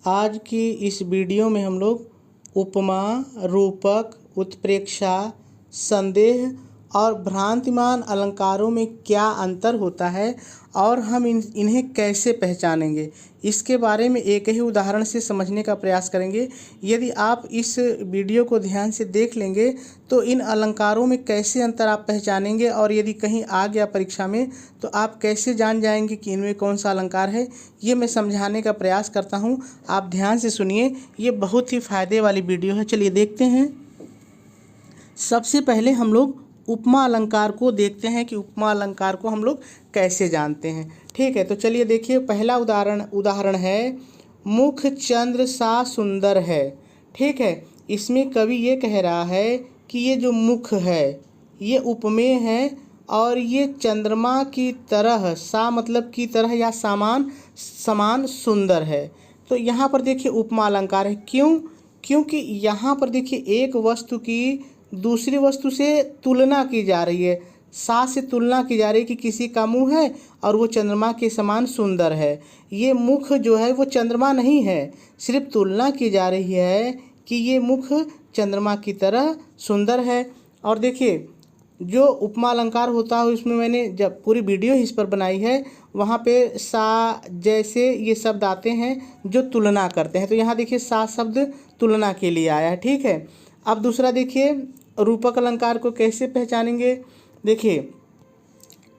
आज की इस वीडियो में हम लोग उपमा, रूपक, उत्प्रेक्षा, संदेह और भ्रांतिमान अलंकारों में क्या अंतर होता है और हम इन्हें कैसे पहचानेंगे, इसके बारे में एक ही उदाहरण से समझने का प्रयास करेंगे। यदि आप इस वीडियो को ध्यान से देख लेंगे तो इन अलंकारों में कैसे अंतर आप पहचानेंगे और यदि कहीं आ गया परीक्षा में तो आप कैसे जान जाएंगे कि इनमें कौन सा अलंकार है, ये मैं समझाने का प्रयास करता हूँ। आप ध्यान से सुनिए, ये बहुत ही फ़ायदे वाली वीडियो है। चलिए देखते हैं। सबसे पहले हम लोग उपमा अलंकार को देखते हैं कि उपमा अलंकार को हम लोग कैसे जानते हैं। ठीक है, तो चलिए देखिए, पहला उदाहरण है मुख चंद्र सा सुंदर है। ठीक है, इसमें कवि ये कह रहा है कि ये जो मुख है ये उपमेय है और ये चंद्रमा की तरह, सा मतलब की तरह या समान सुंदर है। तो यहाँ पर देखिए उपमा अलंकार है। क्यों? क्योंकि यहाँ पर देखिए एक वस्तु की दूसरी वस्तु से तुलना की जा रही है। सा से तुलना की जा रही है कि किसी का मुंह है और वो चंद्रमा के समान सुंदर है। ये मुख जो है वो चंद्रमा नहीं है, सिर्फ तुलना की जा रही है कि ये मुख चंद्रमा की तरह सुंदर है। और देखिए जो उपमा अलंकार होता है उसमें मैंने जब पूरी वीडियो इस पर बनाई है, वहाँ पे सा जैसे ये शब्द आते हैं जो तुलना करते हैं। तो यहाँ देखिए सा शब्द तुलना के लिए आया है। ठीक है, अब दूसरा देखिए रूपक अलंकार को कैसे पहचानेंगे। देखिए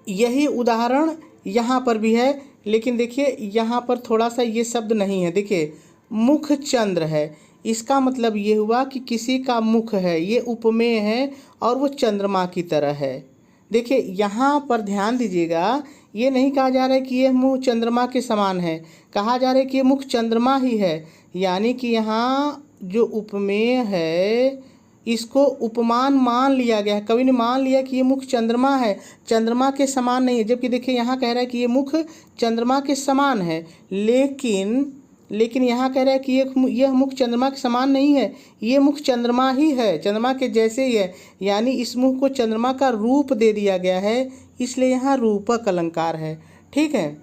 यही उदाहरण यहाँ पर भी है, लेकिन देखिए यहाँ पर थोड़ा सा ये शब्द नहीं है। देखिए मुख चंद्र है, इसका मतलब ये हुआ कि किसी का मुख है, ये उपमेय है और वो चंद्रमा की तरह है। देखिए यहाँ पर ध्यान दीजिएगा, ये नहीं कहा जा रहा है कि ये मुख चंद्रमा के समान है, कहा जा रहा है कि ये मुख चंद्रमा ही है। यानी कि यहाँ जो उपमेय है इसको उपमान मान लिया गया है। कवि ने मान लिया कि ये मुख चंद्रमा है, चंद्रमा के समान नहीं है। जबकि देखिए यहाँ कह रहा है कि ये मुख चंद्रमा के समान है, लेकिन यहाँ कह रहा है कि यह मुख चंद्रमा के समान नहीं है, ये मुख चंद्रमा ही है, चंद्रमा के जैसे ही है। यानी इस मुख को चंद्रमा का रूप दे दिया गया है, इसलिए यहाँ रूपक अलंकार है। ठीक है,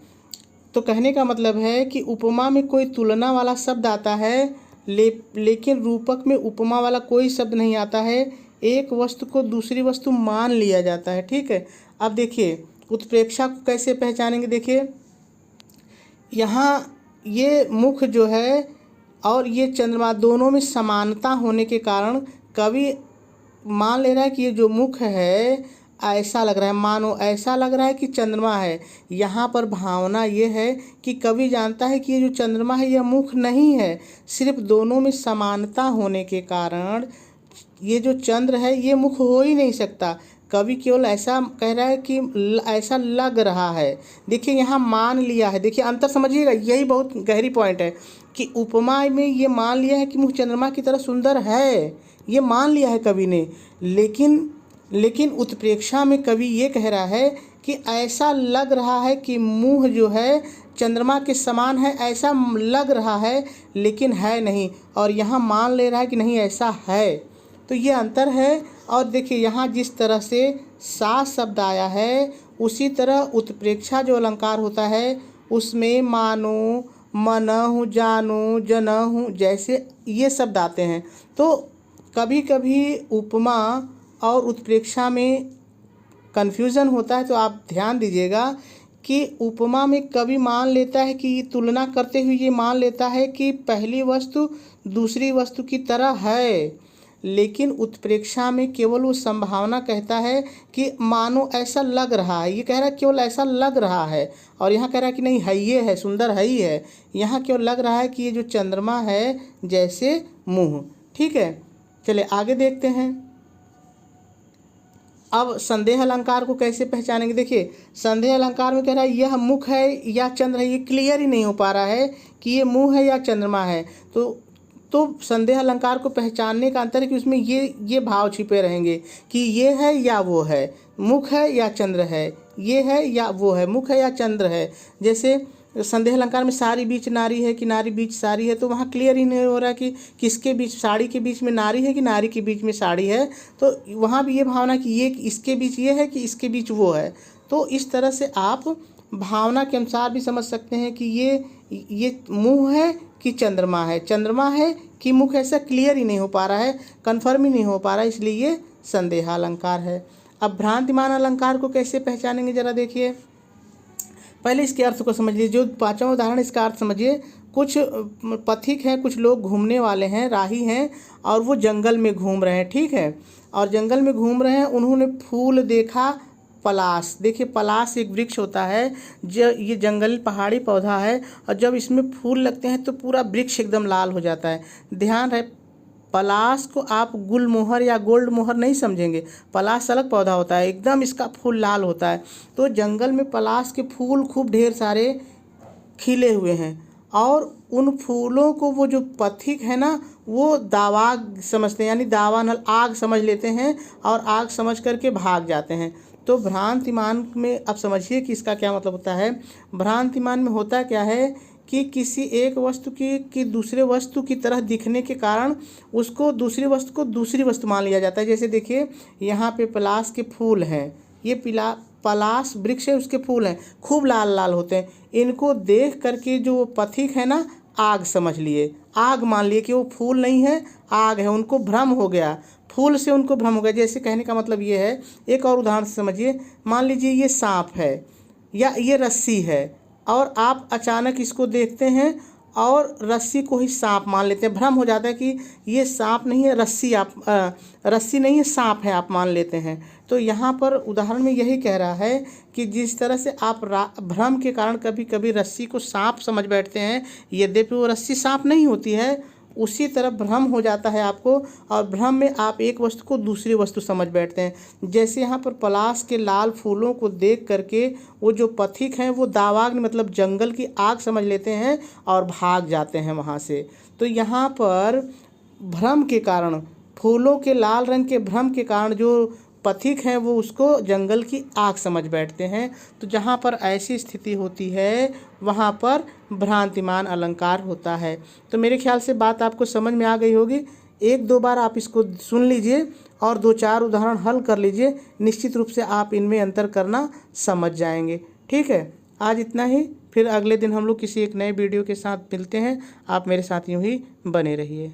तो कहने का मतलब है कि उपमा में कोई तुलना वाला शब्द आता है, लेकिन रूपक में उपमा वाला कोई शब्द नहीं आता है। एक वस्तु को दूसरी वस्तु मान लिया जाता है। ठीक है, अब देखिए उत्प्रेक्षा को कैसे पहचानेंगे। देखिए यहाँ ये मुख जो है और ये चंद्रमा दोनों में समानता होने के कारण कवि मान ले रहा है कि ये जो मुख है ऐसा लग रहा है, मानो ऐसा लग रहा है कि चंद्रमा है। यहाँ पर भावना ये है कि कवि जानता है कि ये जो चंद्रमा है यह मुख नहीं है, सिर्फ दोनों में समानता होने के कारण ये जो चंद्र है ये मुख हो ही नहीं सकता। कवि केवल ऐसा कह रहा है कि ऐसा लग रहा है। देखिए यहाँ मान लिया है, देखिए अंतर समझिएगा, यही बहुत गहरी पॉइंट है कि उपमा में ये मान लिया है कि मुख चंद्रमा की तरह सुंदर है, ये मान लिया है कवि ने। लेकिन उत्प्रेक्षा में कवि ये कह रहा है कि ऐसा लग रहा है कि मुंह जो है चंद्रमा के समान है, ऐसा लग रहा है लेकिन है नहीं, और यहाँ मान ले रहा है कि नहीं ऐसा है। तो ये अंतर है। और देखिए यहाँ जिस तरह से सा शब्द आया है उसी तरह उत्प्रेक्षा जो अलंकार होता है उसमें मानो, मनहु, जानो, जनहु जैसे ये शब्द आते हैं। तो कभी कभी उपमा और उत्प्रेक्षा में कन्फ्यूज़न होता है, तो आप ध्यान दीजिएगा कि उपमा में कवि मान लेता है कि तुलना करते हुए ये मान लेता है कि पहली वस्तु दूसरी वस्तु की तरह है, लेकिन उत्प्रेक्षा में केवल वो संभावना कहता है कि मानो ऐसा लग रहा है। ये कह रहा है केवल ऐसा लग रहा है, और यहाँ कह रहा है कि नहीं है, ये है, सुंदर है ही है। यहाँ केवल लग रहा है कि ये जो चंद्रमा है जैसे मुँह। ठीक है, चलिए आगे देखते हैं। अब संदेह अलंकार को कैसे पहचानेंगे। देखिए संदेह अलंकार में कह रहा है यह मुख है या चंद्र है, ये क्लियर ही नहीं हो पा रहा है कि ये मुंह है या चंद्रमा है। तो संदेह अलंकार को पहचानने का अंतर है कि उसमें ये भाव छिपे रहेंगे कि ये है या वो है, मुख है या चंद्र है, ये है या वो है, मुख है या चंद्र है। जैसे संदेह अलंकार में साड़ी बीच नारी है कि नारी बीच साड़ी है, तो वहाँ क्लियर ही नहीं हो रहा कि किसके बीच, साड़ी के बीच में नारी है कि नारी के बीच में साड़ी है। तो वहाँ भी ये भावना कि ये इसके बीच ये है कि इसके बीच वो है। तो इस तरह से आप भावना के अनुसार भी समझ सकते हैं कि ये मुंह है कि चंद्रमा है, चंद्रमा है कि मुख, ऐसा क्लियर ही नहीं हो पा रहा है, कन्फर्म ही नहीं हो पा रहा है, इसलिए ये संदेहालंकार है। अब भ्रांतिमान अलंकार को कैसे पहचानेंगे जरा देखिए। पहले इसके अर्थ को समझ लीजिए। जो पांचवा उदाहरण, इसका अर्थ समझिए। कुछ पथिक हैं, कुछ लोग घूमने वाले हैं, राही हैं, और वो जंगल में घूम रहे हैं, ठीक है। और जंगल में घूम रहे हैं, उन्होंने फूल देखा, पलाश। देखिए पलाश एक वृक्ष होता है, जो ये जंगली पहाड़ी पौधा है, और जब इसमें फूल लगते हैं तो पूरा वृक्ष एकदम लाल हो जाता है। ध्यान रहे, पलाश को आप गुलमोहर या गोल्ड मोहर नहीं समझेंगे। पलाश अलग पौधा होता है, एकदम इसका फूल लाल होता है। तो जंगल में पलाश के फूल खूब ढेर सारे खिले हुए हैं, और उन फूलों को वो जो पथिक है ना, वो दावाग समझते हैं, यानी दावा नल आग समझ लेते हैं, और आग समझ करके भाग जाते हैं। तो भ्रांतिमान में अब समझिए कि इसका क्या मतलब होता है। भ्रांतिमान में होता क्या है कि किसी एक वस्तु की दूसरे वस्तु की तरह दिखने के कारण उसको दूसरी वस्तु को दूसरी वस्तु मान लिया जाता है। जैसे देखिए यहाँ पे पलाश के फूल हैं, ये पलाश वृक्ष है, उसके फूल हैं, खूब लाल लाल होते हैं। इनको देख करके जो पथिक है ना, आग समझ लिए, आग मान लिए कि वो फूल नहीं है, आग है। उनको भ्रम हो गया, फूल से उनको भ्रम हो गया। जैसे कहने का मतलब ये है, एक और उदाहरण से समझिए। मान लीजिए ये सांप है या ये रस्सी है, और आप अचानक इसको देखते हैं और रस्सी को ही सांप मान लेते हैं। भ्रम हो जाता है कि ये सांप नहीं है, रस्सी नहीं है, सांप है, आप मान लेते हैं। तो यहाँ पर उदाहरण में यही कह रहा है कि जिस तरह से आप भ्रम के कारण कभी कभी रस्सी को सांप समझ बैठते हैं, यद्यपि वो रस्सी सांप नहीं होती है, उसी तरह भ्रम हो जाता है आपको, और भ्रम में आप एक वस्तु को दूसरी वस्तु समझ बैठते हैं। जैसे यहाँ पर पलाश के लाल फूलों को देख करके वो जो पथिक हैं वो दावाग्नि मतलब जंगल की आग समझ लेते हैं और भाग जाते हैं वहाँ से। तो यहाँ पर भ्रम के कारण, फूलों के लाल रंग के भ्रम के कारण जो पथिक हैं वो उसको जंगल की आग समझ बैठते हैं। तो जहाँ पर ऐसी स्थिति होती है वहाँ पर भ्रांतिमान अलंकार होता है। तो मेरे ख्याल से बात आपको समझ में आ गई होगी। एक दो बार आप इसको सुन लीजिए और दो चार उदाहरण हल कर लीजिए, निश्चित रूप से आप इनमें अंतर करना समझ जाएंगे। ठीक है, आज इतना ही। फिर अगले दिन हम लोग किसी एक नए वीडियो के साथ मिलते हैं। आप मेरे साथ यूँ ही बने रहिए।